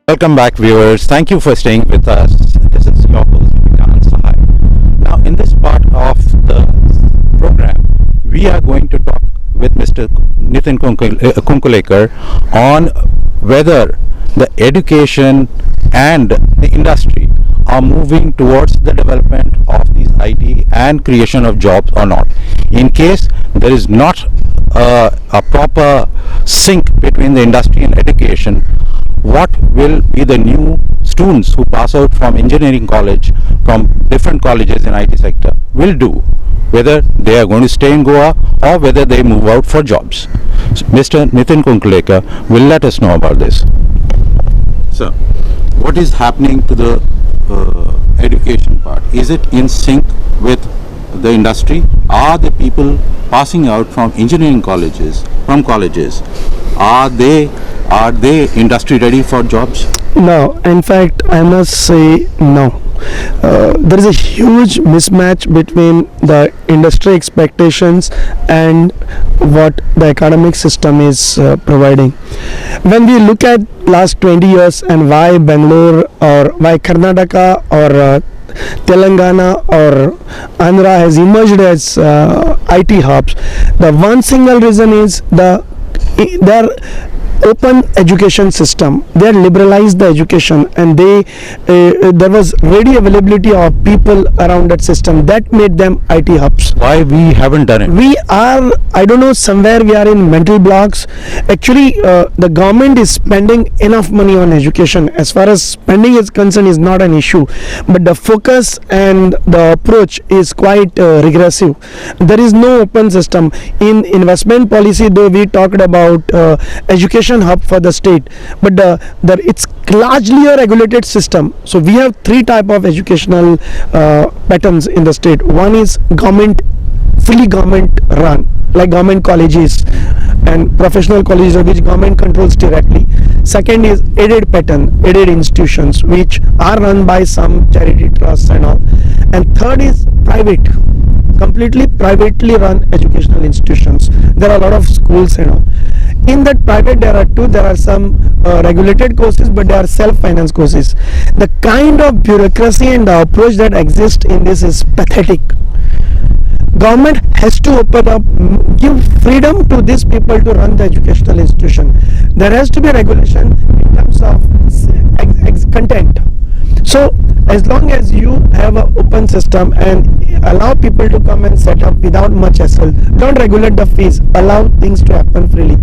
Welcome back, viewers. Thank you for staying with us. This is your host, Nitin. Now, in this part of the program, we are going to talk with Mr. Nitin Kunkolienkar on whether the education and the industry are moving towards the development of these IT and creation of jobs or not. In case there is not a proper sync between the industry and education, what will be the new students who pass out from engineering college, from different colleges in IT sector will do, whether they are going to stay in Goa or whether they move out for jobs. So Mr. Nitin Kunkolienkar will let us know about this. So, what is happening to the education part? Is it in sync with the industry? Are the people passing out from engineering colleges, are they industry ready for jobs? No, in fact, I must say no. There is a huge mismatch between the industry expectations and what the academic system is providing. When we look at last 20 years and why Bangalore or why Karnataka or Telangana or Andhra has emerged as IT hubs, the one single reason is their open education system. They liberalized the education, and there was ready availability of people around that system that made them IT hubs. Why we haven't done it? We are, I don't know, somewhere we are in mental blocks. Actually, the government is spending enough money on education. As far as spending is concerned, is not an issue, but the focus and the approach is quite regressive. There is no open system in investment policy, though we talked about education hub for the state, but it's largely a regulated system. So we have three type of educational patterns in the state. One is fully government run, like government colleges and professional colleges, which government controls directly. Second is aided institutions, which are run by some charity trusts and all. And third is completely privately run educational institutions. There are a lot of schools and all. In that private, there are some regulated courses, but they are self-financed courses. The kind of bureaucracy and the approach that exists in this is pathetic. Government has to open up, give freedom to these people to run the educational institution. There has to be regulation in terms of content. So as long as you have an open system and allow people to come and set up without much hassle, don't regulate the fees, allow things to happen freely.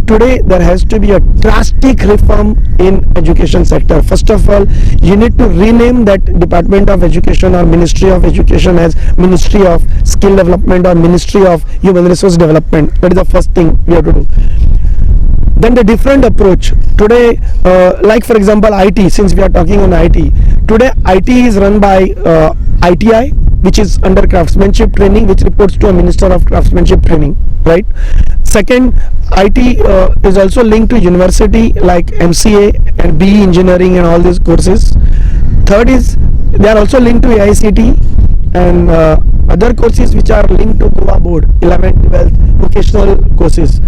Today there has to be a drastic reform in education sector. First of all, you need to rename that Department of Education or Ministry of Education as Ministry of Skill Development or Ministry of Human Resource Development. That is the first thing we have to do. Then the different approach today, like for example IT, since we are talking on IT, today IT is run by ITI, which is under craftsmanship training, which reports to a Minister of Craftsmanship Training, right? Second, IT is also linked to university like MCA and BE engineering and all these courses. Third is they are also linked to AICT and other courses which are linked to Goa board, 11th, 12th, vocational courses.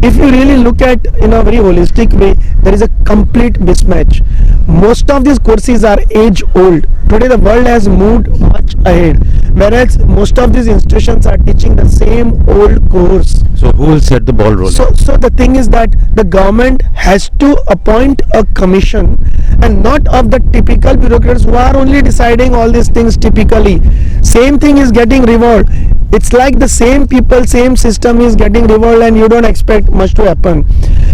If you really look at in a very holistic way, there is a complete mismatch. Most of these courses are age old. Today the world has moved much ahead, whereas most of these institutions are teaching the same old course. So who will set the ball rolling? So the thing is that the government has to appoint a commission, and not of the typical bureaucrats who are only deciding all these things typically. Same thing is getting revolved. It's like the same people, same system is getting revolved, and you don't expect much to happen.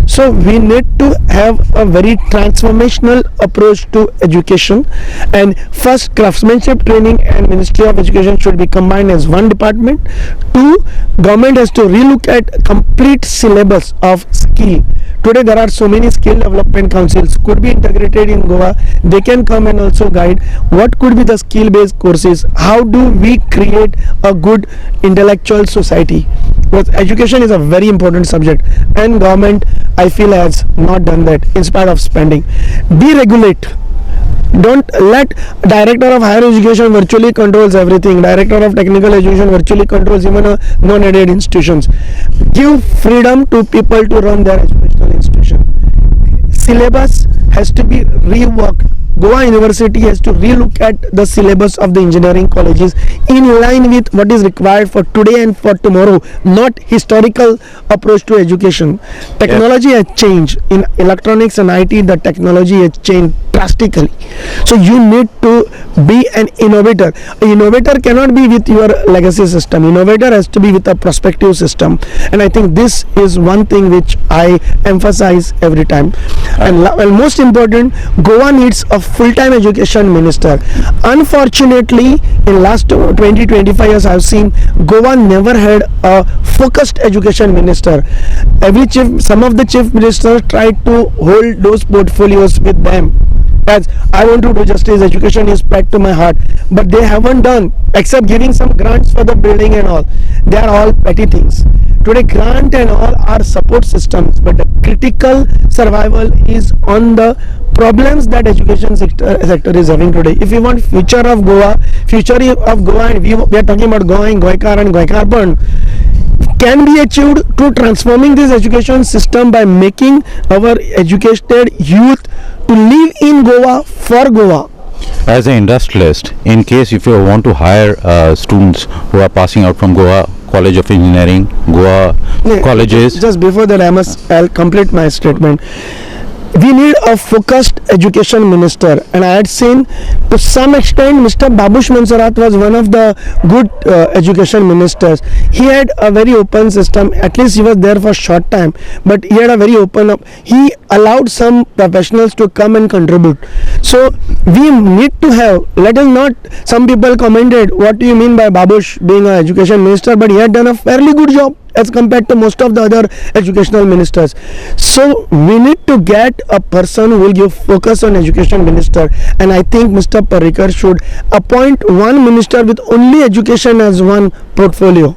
So we need to have a very transformational approach to education, and first craftsmanship training and Ministry of Education should be combined as one department. Two, government has to relook at complete syllabus of skill. Today there are so many skill development councils could be integrated in Goa. They can come and also guide what could be the skill based courses. How do we create a good intellectual society? Because education is a very important subject, and government, I feel, has not done that in spite of spending. Deregulate. Don't let director of higher education virtually controls everything. Director of technical education virtually controls even non-aided institutions. Give freedom to people to run their educational institution. syllabus has to be reworked. Goa University has to relook at the syllabus of the engineering colleges in line with what is required for today and for tomorrow, not historical approach to education. Technology has changed. In electronics and IT, the technology has changed drastically. So you need to be an innovator. An innovator cannot be with your legacy system. Innovator has to be with a prospective system. And I think this is one thing which I emphasize every time. And most important, Goa needs a full-time education minister. Unfortunately, in last 20-25 years, I've seen Goa never had a focused education minister. Some of the chief ministers tried to hold those portfolios with them. As I want to do justice, education is pet to my heart, but they haven't done except giving some grants for the building and all. They are all petty things. Today, grant and all are support systems, but the critical survival is on the problems that education sector is having today. If you want future of Goa, and we are talking about Goikar and Goikarpan, can be achieved through transforming this education system by making our educated youth to live in Goa for Goa. As an industrialist, in case if you want to hire students who are passing out from Goa College of Engineering, Goa colleges. Just before that, I'll complete my statement. We need a focused education minister, and I had seen to some extent Mr. Babush Mansarat was one of the good education ministers. He had a very open system. At least he was there for a short time, but he had a very open up. He allowed some professionals to come and contribute. So we need to have, let us not, some people commented, what do you mean by Babush being an education minister, but he had done a fairly good job as compared to most of the other educational ministers. So we need to get a person who will give focus on education minister, and I think Mr. Parrikar should appoint one minister with only education as one portfolio,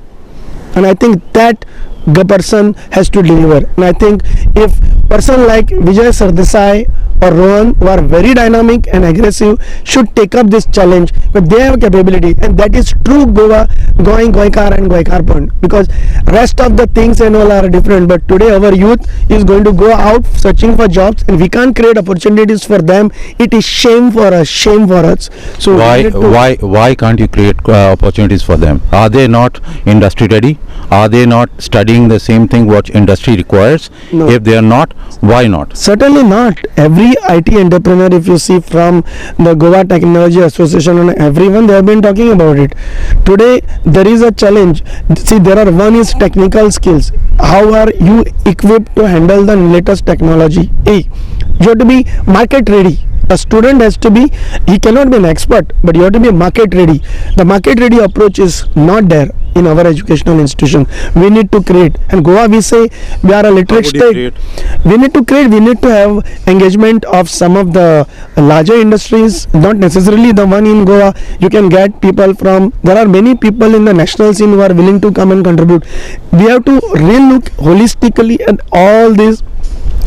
and I think that the person has to deliver. And I think if person like Vijay Sardesai or Rohan, who are very dynamic and aggressive, should take up this challenge, but they have capability, and that is true Goikar and Goikarpan, because rest of the things and all are different. But today our youth is going to go out searching for jobs, and we can't create opportunities for them. It is shame for us. So why can't you create opportunities for them? Are they not industry ready? Are they not studying the same thing what industry requires? No. If they are not, why not? Certainly not. Every IT entrepreneur, if you see from the Goa Technology Association and everyone, they have been talking about it. Today there is a challenge. See, one is technical skills. How are you equipped to handle the latest technology? You have to be market ready. A student has to be, he cannot be an expert, but you have to be market ready. The market ready approach is not there in our educational institution. We need to create, and Goa, we say we are a literate state. We need to have engagement of some of the larger industries, not necessarily the one in Goa. You can get people from, there are many people in the national scene who are willing to come and contribute. We have to relook holistically at all these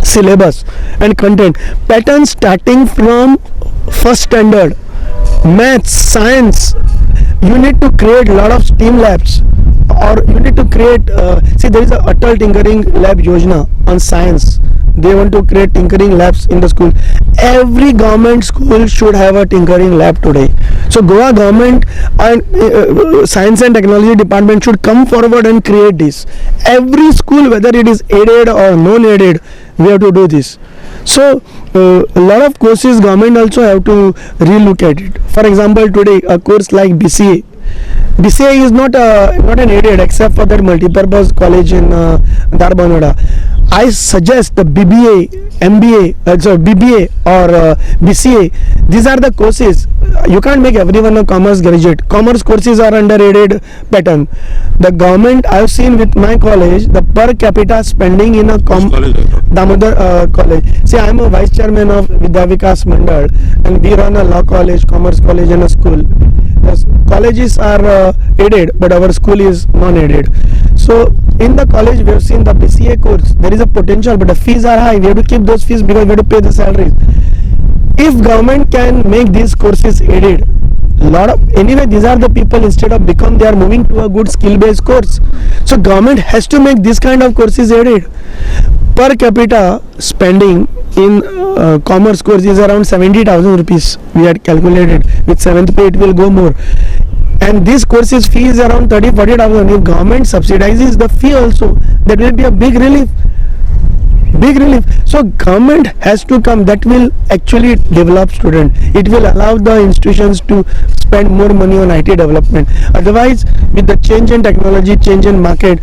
syllabus and content patterns, starting from first standard, maths, science. You need to create a lot of STEAM labs, or you need to create see, there is a Atal Tinkering Lab Yojana on science. They want to create tinkering labs in the school. Every government school should have a tinkering lab today. So Goa government and science and technology department should come forward and create this. Every school, whether it is aided or non-aided, we have to do this. So a lot of courses government also have to relook at it. For example, today a course like BCA is not an aided, except for that multipurpose college in Darbanoda. I suggest the BBA, BBA or BCA. These are the courses. You can't make everyone a commerce graduate. Commerce courses are under aided pattern. The government, I've seen with my college, the per capita spending in a Damodar college. See, I'm a vice chairman of Vidya Vikas Mandal, and we run a law college, commerce college, and a school. The colleges are aided, but our school is non-aided. So in the college, we have seen the BCA course. There is a potential, but the fees are high. We have to keep those fees because we have to pay the salaries. If government can make these courses aided, lot of, anyway these are the people, instead of become, they are moving to a good skill based course. So government has to make this kind of courses added. Per capita spending in commerce course is around 70,000 rupees. We had calculated with 7th pay it will go more, and this course's fee is around 30-40,000. If government subsidizes the fee also, that will be a big relief. So government has to come, that will actually develop student. It will allow the institutions to spend more money on IT development. Otherwise, with the change in technology, change in market,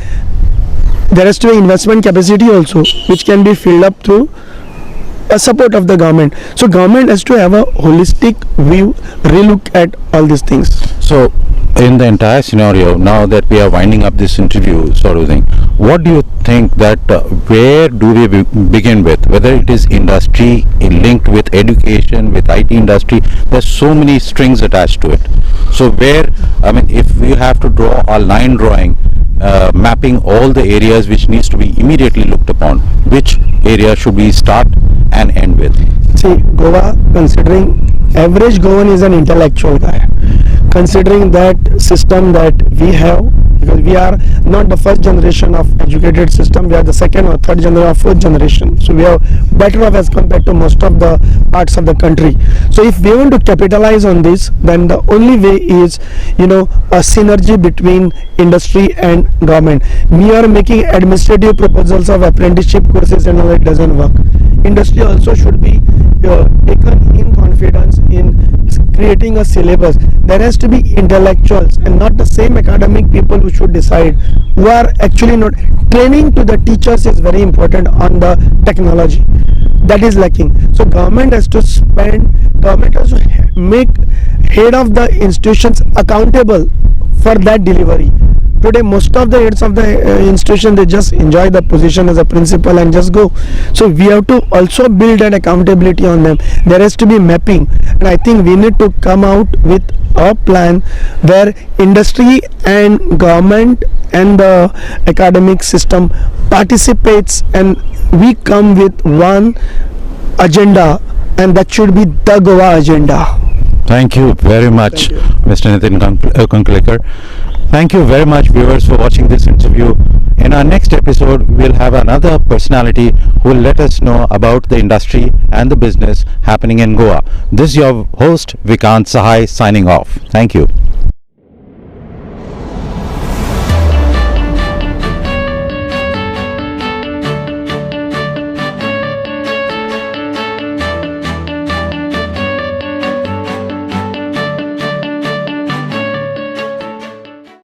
there has to be investment capacity also, which can be filled up through a support of the government. So government has to have a holistic view, relook at all these things. So, in the entire scenario, now that we are winding up this interview sort of thing, what do you think that where do we begin with? Whether it is industry linked with education, with IT industry, there's so many strings attached to it. So where, I mean, if we have to draw a line drawing, mapping all the areas which needs to be immediately looked upon, which area should we start and end with? See, Goa, considering average Goan is an intellectual guy, considering that system that we have, because we are not the first generation of educated system, we are the second or third generation or fourth generation, so we are better off as compared to most of the parts of the country. So if we want to capitalize on this, then the only way is, a synergy between industry and government. We are making administrative proposals of apprenticeship courses and all, it doesn't work. Industry also should be taken in confidence in creating a syllabus. There has to be intellectuals and not the same academic people who should decide, who are actually not. Training to the teachers is very important on the technology. That is lacking. So government has to make head of the institutions accountable for that delivery. Today most of the heads of the institution, they just enjoy the position as a principal and just go. So we have to also build an accountability on them. There has to be mapping, and I think we need to come out with a plan where industry and government and the academic system participates, and we come with one agenda, and that should be the Goa agenda. Thank you very much, Mr. Nitin Kunkolienkar. Thank you very much, viewers, for watching this interview. In our next episode, we'll have another personality who will let us know about the industry and the business happening in Goa. This is your host, Vikant Sahai, signing off. Thank you.